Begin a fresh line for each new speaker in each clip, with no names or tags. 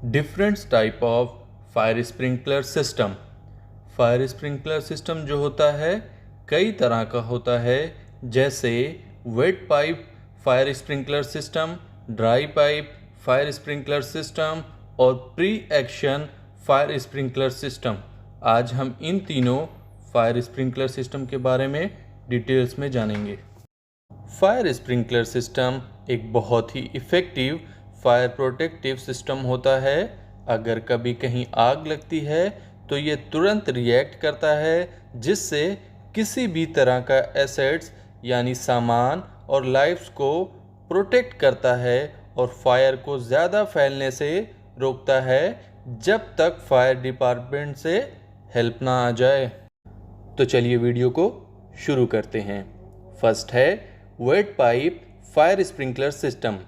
Different type of fire sprinkler system. Fire sprinkler system जो होता है कई तरह का होता है, जैसे wet pipe fire sprinkler system, dry pipe fire sprinkler system और pre action fire sprinkler system. आज हम इन तीनों फायर स्प्रिंकलर सिस्टम के बारे में डिटेल्स में जानेंगे। फायर स्प्रिंकलर सिस्टम एक बहुत ही इफ़ेक्टिव फायर प्रोटेक्टिव सिस्टम होता है। अगर कभी कहीं आग लगती है तो ये तुरंत रिएक्ट करता है, जिससे किसी भी तरह का एसेट्स यानी सामान और लाइफ्स को प्रोटेक्ट करता है और फायर को ज़्यादा फैलने से रोकता है जब तक फायर डिपार्टमेंट से हेल्प ना आ जाए। तो चलिए वीडियो को शुरू करते हैं। फर्स्ट है wet pipe fire sprinkler system.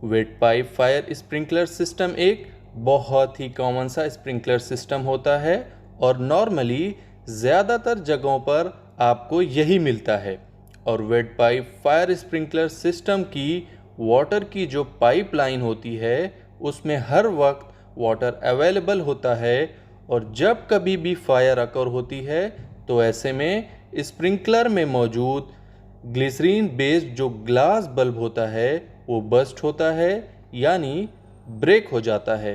Wet pipe fire sprinkler system एक बहुत ही कॉमन सा स्प्रिंकलर सिस्टम होता है और नॉर्मली ज़्यादातर जगहों पर आपको यही मिलता है। और wet pipe fire sprinkler system की वाटर की जो पाइपलाइन होती है उसमें हर वक्त वाटर अवेलेबल होता है, और जब कभी भी फायर अकर होती है तो ऐसे में स्प्रिंकलर में मौजूद ग्लिसरीन बेस्ड जो ग्लास बल्ब होता है वो बस्ट होता है, यानी ब्रेक हो जाता है,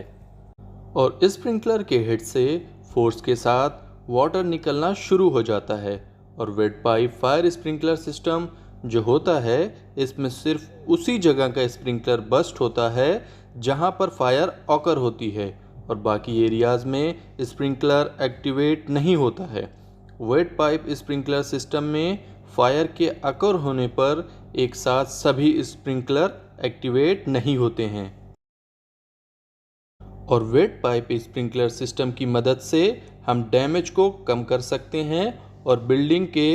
और स्प्रिंकलर के हेड से फोर्स के साथ वाटर निकलना शुरू हो जाता है। और wet pipe fire sprinkler system जो होता है इसमें सिर्फ उसी जगह का स्प्रिंकलर बस्ट होता है जहां पर फायर ऑकर होती है, और बाकी एरियाज में स्प्रिंकलर एक्टिवेट नहीं होता है। वेट पाइप स्प्रिंकलर सिस्टम में फायर के अकर होने पर एक साथ सभी स्प्रिंकलर एक्टिवेट नहीं होते हैं। और वेट पाइप स्प्रिंकलर सिस्टम की मदद से हम डैमेज को कम कर सकते हैं और बिल्डिंग के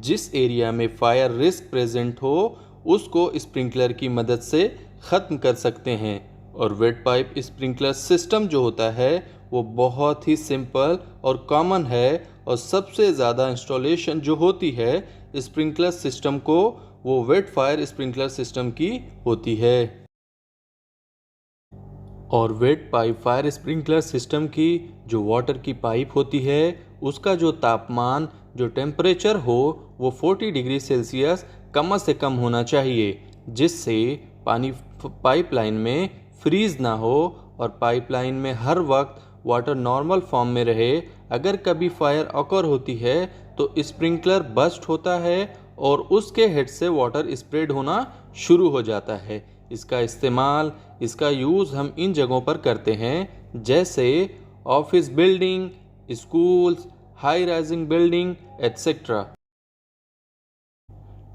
जिस एरिया में फायर रिस्क प्रेजेंट हो उसको स्प्रिंकलर की मदद से ख़त्म कर सकते हैं। और वेट पाइप स्प्रिंकलर सिस्टम जो होता है वो बहुत ही सिंपल और कॉमन है, और सबसे ज़्यादा इंस्टॉलेशन जो होती है स्प्रिंकलर सिस्टम को वो वेट फायर स्प्रिंकलर सिस्टम की होती है। और wet pipe fire sprinkler system की जो वाटर की पाइप होती है उसका जो तापमान जो टेम्परेचर हो वो 40 डिग्री सेल्सियस कम से कम होना चाहिए, जिससे पानी पाइपलाइन में फ्रीज ना हो और पाइपलाइन में हर वक्त वाटर नॉर्मल फॉर्म में रहे। अगर कभी फायर ऑकर होती है तो स्प्रिंकलर बस्ट होता है और उसके हेड से वाटर स्प्रेड होना शुरू हो जाता है। इसका यूज़ हम इन जगहों पर करते हैं, जैसे office building, schools, high rising building etcetera.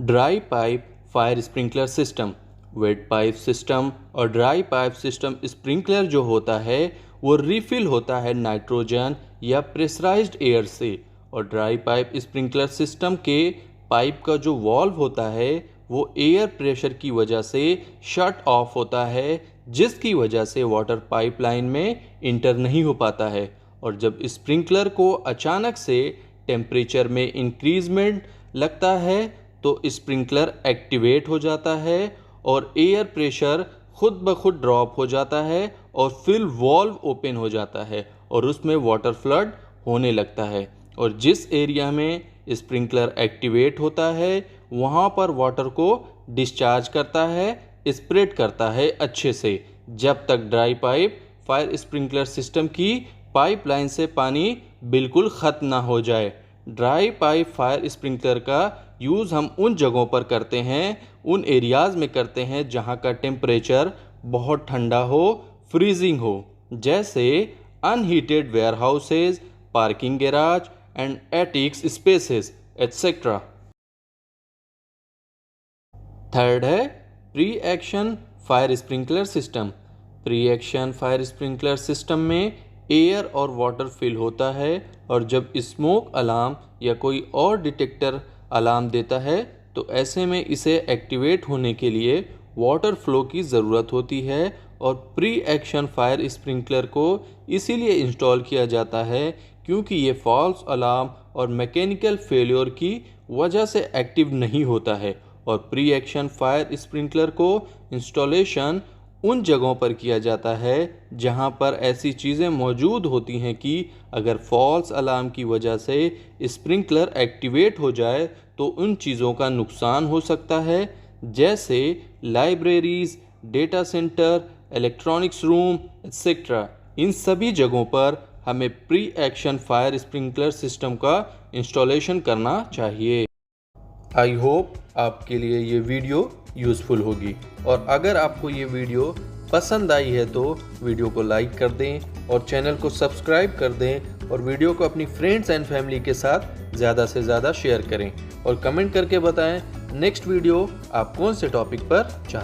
Dry pipe fire sprinkler system. Wet pipe system और ड्राई पाइप सिस्टम स्प्रिंकलर जो होता है वो रिफिल होता है नाइट्रोजन या प्रेशराइज्ड एयर से। और ड्राई पाइप स्प्रिंकलर सिस्टम के पाइप का जो वॉल्व होता है वो एयर प्रेशर की वजह से शट ऑफ होता है, जिसकी वजह से वाटर पाइपलाइन में इंटर नहीं हो पाता है। और जब स्प्रिंकलर को अचानक से टेम्परेचर में इंक्रीजमेंट लगता है तो स्प्रिंकलर एक्टिवेट हो जाता है और एयर प्रेशर खुद ब खुद ड्रॉप हो जाता है और फिर वॉल्व ओपन हो जाता है और उसमें वाटर फ्लड होने लगता है। और जिस एरिया में स्प्रिंकलर एक्टिवेट होता है वहाँ पर वाटर को डिस्चार्ज करता है, स्प्रेड करता है अच्छे से, जब तक dry pipe fire sprinkler system की पाइपलाइन से पानी बिल्कुल ख़त्म ना हो जाए। ड्राई पाइप फायर स्प्रिंकलर का यूज़ हम उन जगहों पर करते हैं, उन एरियाज़ में करते हैं जहाँ का टेम्परेचर बहुत ठंडा हो, फ्रीजिंग हो, जैसे unheated warehouses, parking garage and attics spaces etcetera. Third है pre action fire sprinkler system. Pre action fire sprinkler system में एयर और वाटर फिल होता है, और जब स्मोक अलार्म या कोई और डिटेक्टर अलार्म देता है तो ऐसे में इसे एक्टिवेट होने के लिए वाटर फ्लो की ज़रूरत होती है। और प्री एक्शन फायर स्प्रिंकलर को इसीलिए इंस्टॉल किया जाता है क्योंकि ये फॉल्स अलार्म और मैकेनिकल फेलियर की वजह से एक्टिव नहीं होता है। और प्री एक्शन फायर स्प्रिंकलर को इंस्टॉलेशन उन जगहों पर किया जाता है जहां पर ऐसी चीज़ें मौजूद होती हैं कि अगर फॉल्स अलार्म की वजह से स्प्रिंकलर एक्टिवेट हो जाए तो उन चीज़ों का नुकसान हो सकता है, जैसे libraries, data centre, electronics room etcetera. इन सभी जगहों पर हमें pre action fire sprinkler system का इंस्टॉलेशन करना चाहिए। आई होप आपके लिए ये वीडियो यूज़फुल होगी, और अगर आपको ये वीडियो पसंद आई है तो वीडियो को लाइक कर दें और चैनल को सब्सक्राइब कर दें, और वीडियो को अपनी फ्रेंड्स एंड फैमिली के साथ ज़्यादा से ज़्यादा शेयर करें, और कमेंट करके बताएं नेक्स्ट वीडियो आप कौन से टॉपिक पर चाहते हैं।